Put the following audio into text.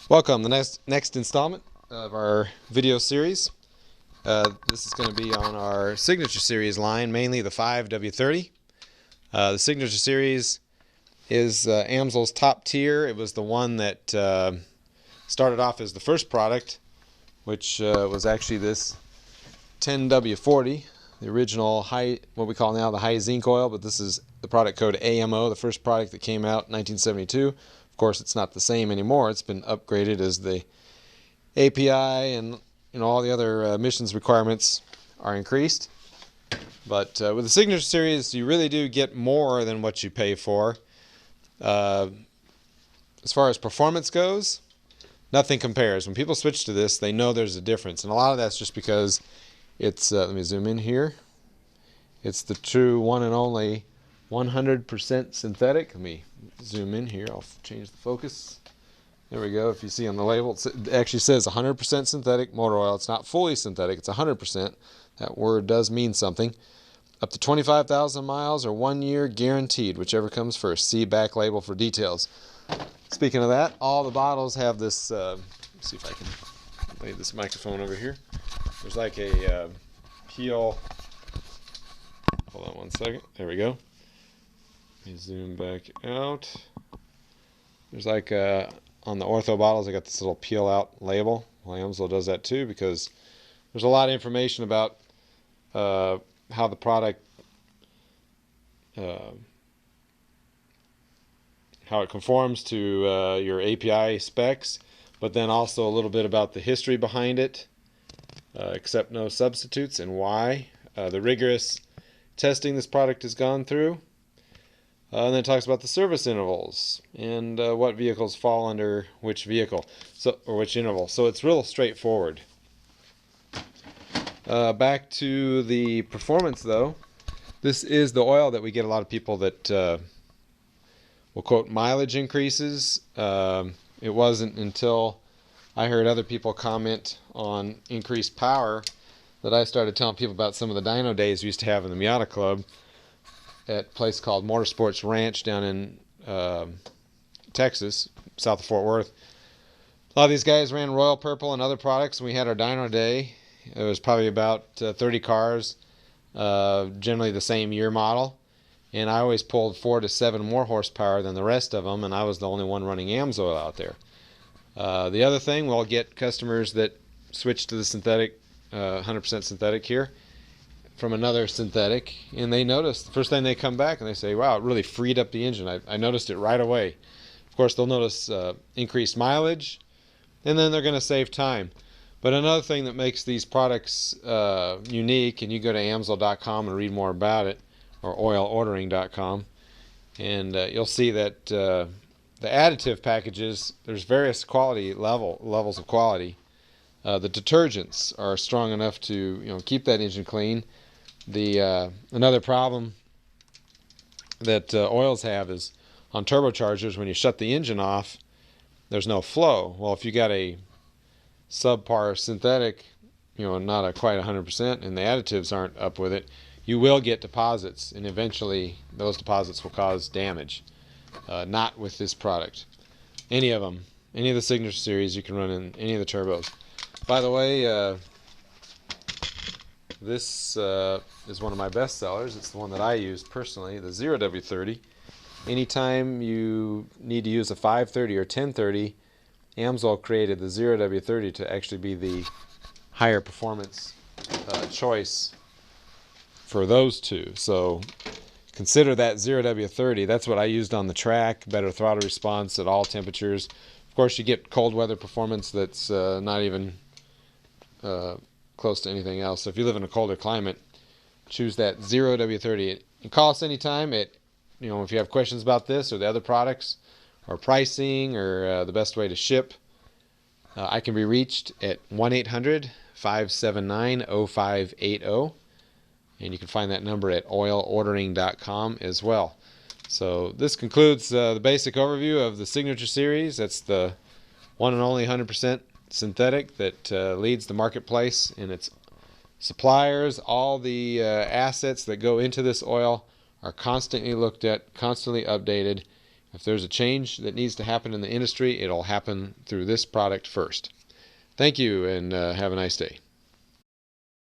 Welcome, the next installment of our video series. This is going to be on our signature series line, mainly the 5W-30. The signature series is Amsoil's top tier. It was the one that started off as the first product, which was actually this 10W-40, the original high, what we call now the high zinc oil, but this is the product code AMO, the first product that came out in 1972. Of course, it's not the same anymore. It's been upgraded as the API and all the other emissions requirements are increased. But with the signature series, you really do get more than what you pay for. As far as performance goes, nothing compares. When people switch to this, they know there's a difference, and a lot of that's just because it's, let me zoom in here, it's the true one and only 100% synthetic. Let me zoom in here, I'll change the focus. There we go. If you see on the label, it actually says 100% synthetic motor oil. It's not fully synthetic, it's 100%. That word does mean something. Up to 25,000 miles or 1 year guaranteed, whichever comes first. See back label for details. Speaking of that, all the bottles have this, let's see if I can lay this microphone over here. There's like a peel, hold on one second, there we go. Let me zoom back out. There's like on the Ortho bottles, I got this little peel out label. Well, Amsoil does that too, because there's a lot of information about how the product, how it conforms to your API specs, but then also a little bit about the history behind it, accept no substitutes, and why, the rigorous testing this product has gone through. And then it talks about the service intervals and what vehicles fall under which vehicle, or which interval. So it's real straightforward. Back to the performance, though. This is the oil that we get a lot of people that will quote mileage increases. It wasn't until I heard other people comment on increased power that I started telling people about some of the dyno days we used to have in the Miata Club at a place called Motorsports Ranch down in Texas, south of Fort Worth. A lot of these guys ran Royal Purple and other products, and we had our dyno day. It was probably about 30 cars, generally the same year model, and I always pulled 4 to 7 more horsepower than the rest of them, and I was the only one running Amsoil out there. The other thing, we'll get customers that switch to the synthetic, 100% synthetic here, from another synthetic, and they notice, the first thing they come back and they say, wow, it really freed up the engine. I noticed it right away. Of course, they'll notice increased mileage, and then they're going to save time. But another thing that makes these products unique, and you go to amsoil.com and read more about it, or oilordering.com, and you'll see that the additive packages, there's various quality levels of quality. The detergents are strong enough to keep that engine clean. Another problem that oils have is on turbochargers, when you shut the engine off, there's no flow. Well, if you got a subpar synthetic, not quite 100%, and the additives aren't up with it, you will get deposits, and eventually those deposits will cause damage. Not with this product. Any of them, any of the signature series, you can run in any of the turbos. By the way, this is one of my best sellers. It's the one that I use personally, the 0W30. Anytime you need to use a 530 or 1030, Amsoil created the 0W30 to actually be the higher performance choice for those two. So consider that 0W30. That's what I used on the track. Better throttle response at all temperatures. Of course, you get cold weather performance that's not even close to anything else. So if you live in a colder climate, choose that 0W30. And call us anytime at, if you have questions about this or the other products, or pricing, or the best way to ship. I can be reached at 1-800-579-0580, and you can find that number at oilordering.com as well. So this concludes the basic overview of the signature series. That's the one and only 100% synthetic that leads the marketplace in its suppliers. All the assets that go into this oil are constantly looked at, constantly updated. If there's a change that needs to happen in the industry, it'll happen through this product first. Thank you, and have a nice day.